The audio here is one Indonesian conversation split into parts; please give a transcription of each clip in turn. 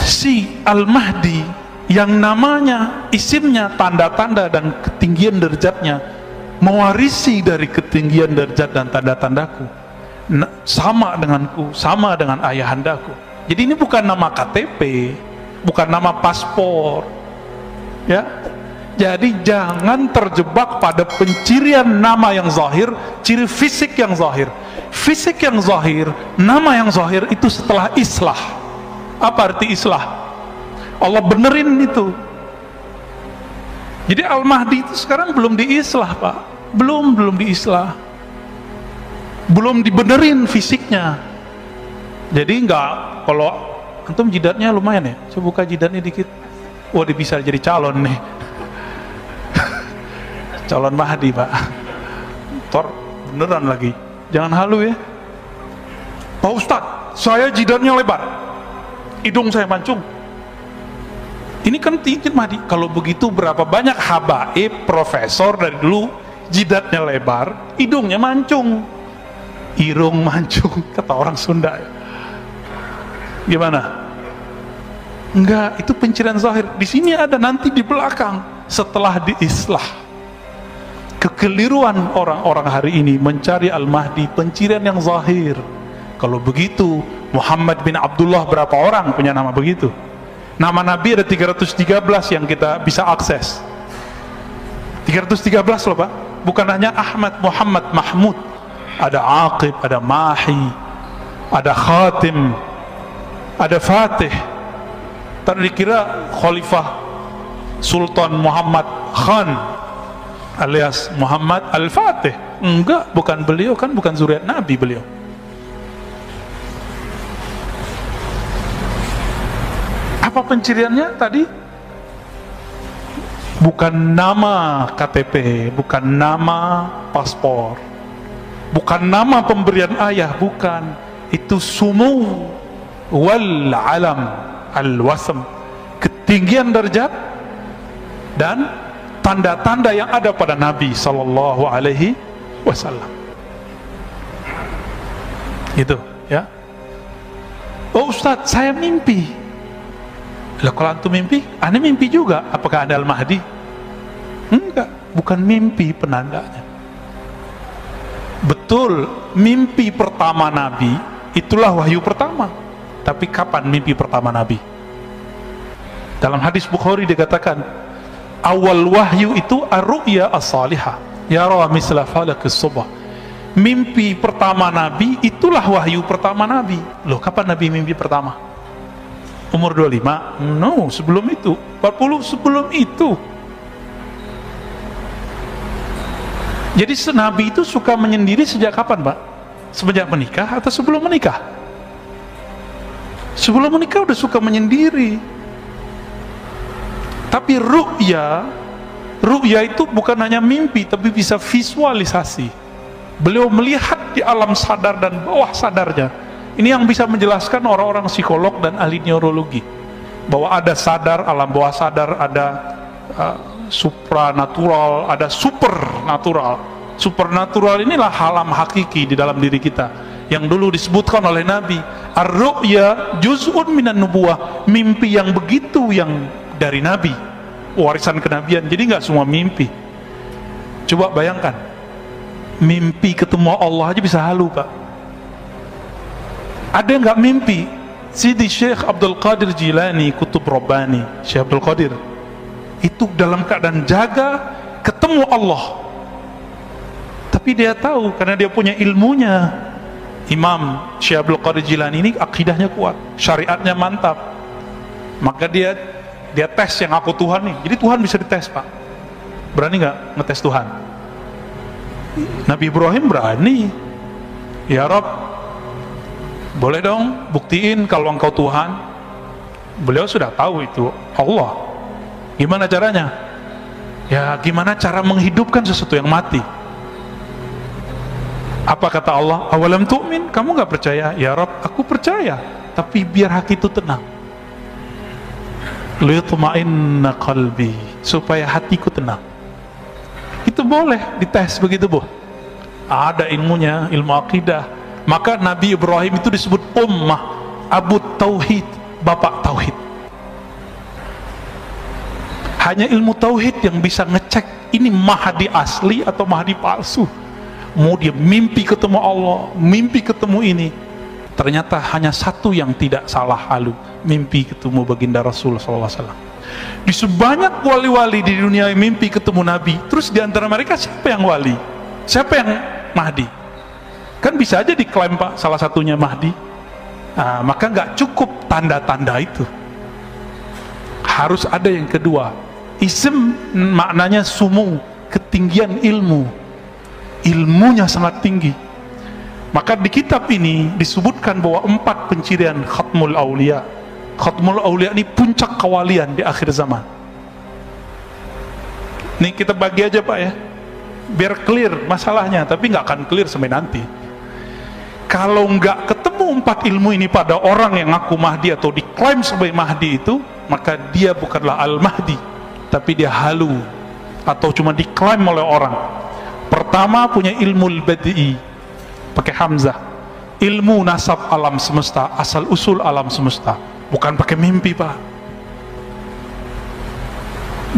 si Al-Mahdi yang namanya, isimnya, tanda-tanda dan ketinggian derajatnya mewarisi dari ketinggian derajat dan tanda-tandaku, sama denganku, sama dengan ayahandaku. Jadi ini bukan nama KTP, bukan nama paspor, ya. Jadi jangan terjebak pada pencirian nama yang zahir, ciri fisik yang zahir. Fisik yang zahir, nama yang zahir itu setelah islah. Apa arti islah? Allah benerin itu. Jadi Al-Mahdi itu sekarang belum diislah, Pak. Belum diislah. Belum dibenerin fisiknya. Jadi enggak, kalau antum jidatnya lumayan ya. Coba buka jidatnya dikit. Wah, dia bisa jadi calon nih. Calon Mahdi, Pak. Tor beneran lagi. Jangan halu ya. Pak Ustadz, saya jidatnya lebar, hidung saya mancung. Ini kan tinggi Mahdi. Kalau begitu berapa banyak habaib, profesor dari dulu jidatnya lebar, hidungnya mancung, irung mancung, kata orang Sunda. Gimana? Enggak, itu pencirian zahir. Di sini ada nanti di belakang setelah diislah. Kekeliruan orang-orang hari ini mencari Al-Mahdi pencirian yang zahir. Kalau begitu Muhammad bin Abdullah berapa orang punya nama begitu? Nama Nabi ada 313 yang kita bisa akses. 313 loh, Pak. Bukan hanya Ahmad, Muhammad, Mahmud. Ada Aqib, ada Mahi, ada Khatim, ada Fatih. Tadi dikira Khalifah Sultan Muhammad Khan alias Muhammad Al-Fatih. Enggak, bukan beliau, kan bukan zuriat Nabi beliau. Apa penciriannya tadi? Bukan nama KTP, bukan nama paspor, bukan nama pemberian ayah, bukan. Itu sumu wal alam al-wasm, ketinggian derajat dan tanda-tanda yang ada pada Nabi Sallallahu Alaihi Wasallam. Itu ya. Oh Ustadz, saya mimpi. Lah kalau antum mimpi, aneh mimpi juga. Apakah ada Al-Mahdi? Enggak, bukan mimpi penandanya. Betul, mimpi pertama Nabi itulah wahyu pertama. Tapi kapan mimpi pertama Nabi? Dalam hadis Bukhari dikatakan, awal wahyu itu ar-ru'ya as-salihah, yara misla falaqis subh. Mimpi pertama Nabi itulah wahyu pertama Nabi. Loh, kapan Nabi mimpi pertama? Umur 25? No, sebelum itu. 40 sebelum itu. Jadi Nabi itu suka menyendiri sejak kapan, Pak? Sejak menikah atau sebelum menikah? Sebelum menikah udah suka menyendiri. Tapi ru'ya itu bukan hanya mimpi, tapi bisa visualisasi. Beliau melihat di alam sadar dan bawah sadarnya. Ini yang bisa menjelaskan orang-orang psikolog dan ahli neurologi, bahwa ada sadar, alam bawah sadar, ada supranatural, ada supernatural. Supernatural inilah alam hakiki di dalam diri kita, yang dulu disebutkan oleh Nabi, ar-ru'ya juz'un minan nubuwah, mimpi yang begitu yang dari Nabi, warisan kenabian. Jadi nggak semua mimpi. Coba bayangkan, mimpi ketemu Allah aja bisa halu, Pak. Ada nggak mimpi Sidi Syekh Abdul Qadir Jilani, Kutub Rabbani, Syekh Abdul Qadir itu dalam keadaan jaga ketemu Allah, tapi dia tahu karena dia punya ilmunya. Imam Syekh Abdul Qadir Jilani ini akidahnya kuat, syariatnya mantap, maka dia tes yang aku Tuhan nih. Jadi Tuhan bisa dites, Pak. Berani nggak ngetes Tuhan? Nabi Ibrahim berani. Ya Rob, boleh dong buktiin kalau engkau Tuhan. Beliau sudah tahu itu Allah. Gimana caranya? Ya gimana cara menghidupkan sesuatu yang mati? Apa kata Allah? Awalam tu'min? Kamu nggak percaya? Ya Rob, aku percaya, tapi biar hati itu tenang. Liyutma'inna qalbi, supaya hatiku tenang. Itu boleh dites begitu, Bu. Ada ilmunya, ilmu akidah. Maka Nabi Ibrahim itu disebut ummah, Abu Tauhid, bapak tauhid. Hanya ilmu tauhid yang bisa ngecek ini Mahdi asli atau Mahdi palsu. Mau dia mimpi ketemu Allah, mimpi ketemu ini, ternyata hanya satu yang tidak salah halu, mimpi ketemu baginda Rasul SAW. Di sebanyak wali-wali di dunia yang mimpi ketemu Nabi, terus di antara mereka siapa yang wali? Siapa yang Mahdi? Kan bisa aja diklaim Pak salah satunya Mahdi. Nah, maka nggak cukup tanda-tanda itu, harus ada yang kedua. Ism maknanya sumu, ketinggian ilmu, ilmunya sangat tinggi. Maka di kitab ini disebutkan bahwa 4 pencirian Khatmul Aulia. Khatmul Aulia ini puncak kewalian di akhir zaman. Nih kita bagi aja Pak ya, biar clear masalahnya, tapi nggak akan clear sampai nanti. Kalau nggak ketemu 4 ilmu ini pada orang yang ngaku Mahdi atau diklaim sebagai Mahdi itu, maka dia bukanlah Al-Mahdi, tapi dia halu atau cuma diklaim oleh orang. Pertama punya ilmu al-badi'i, pakai hamzah, ilmu nasab alam semesta, asal usul alam semesta, bukan pakai mimpi Pak.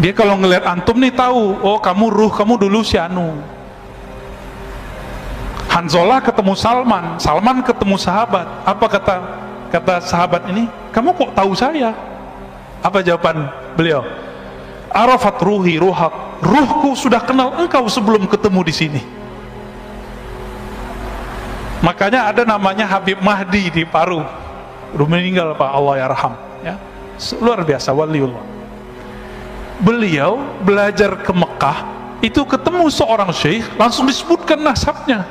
Dia kalau ngelihat antum nih tahu, oh kamu ruh kamu dulu si anu. Hanzalah ketemu Salman, Salman ketemu sahabat. Apa kata sahabat ini? Kamu kok tahu saya? Apa jawaban beliau? Arafat ruhi ruhak, ruhku sudah kenal engkau sebelum ketemu di sini. Makanya ada namanya Habib Mahdi di Paru. Udah meninggal Pak, Allah yarham ya. Luar biasa waliullah. Beliau belajar ke Mekah, itu ketemu seorang syekh, langsung disebutkan nasabnya.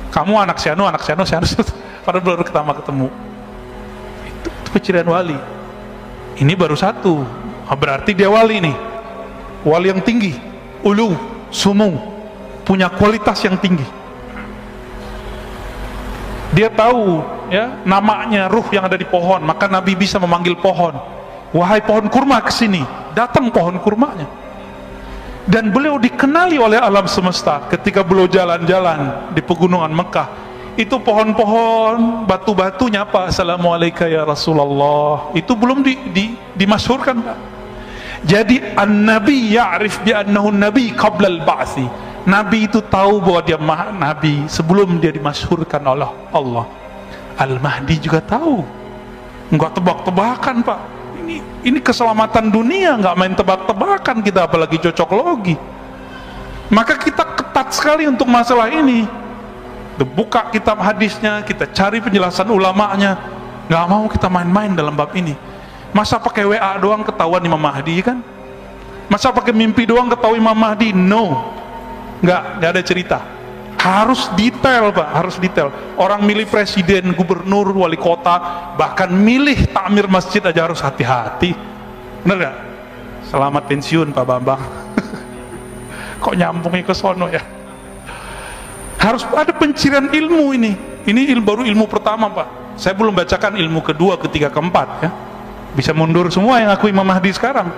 Kamu anak sianu, padahal baru pertama ketemu. Itu pencirian wali. Ini baru satu, berarti dia wali nih, wali yang tinggi, ulu, sumu, punya kualitas yang tinggi. Dia tahu ya namanya ruh yang ada di pohon, maka Nabi bisa memanggil pohon, wahai pohon kurma kesini, datang pohon kurmanya. Dan beliau dikenali oleh alam semesta ketika beliau jalan-jalan di pegunungan Mekah. Itu pohon-pohon, batu-batunya Pak, assalamualaikum ya Rasulullah, itu belum dimasyhurkan Pak. Jadi an-nabi ya'rif bi annahu nabi qabla al-ba'thi. Nabi itu tahu bahwa dia nabi sebelum dia dimasyhurkan oleh Allah. Al-Mahdi juga tahu. Enggak tebak-tebakan Pak. Ini keselamatan dunia, nggak main tebak-tebakan kita, apalagi cocok logi. Maka kita ketat sekali untuk masalah ini. Buka kitab hadisnya, kita cari penjelasan ulamanya. Nggak mau kita main-main dalam bab ini. Masa pakai WA doang ketahuan Imam Mahdi kan? Masa pakai mimpi doang ketahuan Imam Mahdi? No, nggak ada cerita. Harus detail Pak, harus detail. Orang milih presiden, gubernur, wali kota, bahkan milih takmir masjid aja harus hati-hati. Bener gak? Selamat pensiun Pak Bambang. Kok nyambungnya ke sono ya? Harus ada pencirian ilmu ini. Ini baru ilmu pertama Pak. Saya belum bacakan ilmu kedua, ketiga, keempat ya. Bisa mundur semua yang aku Imam Mahdi sekarang.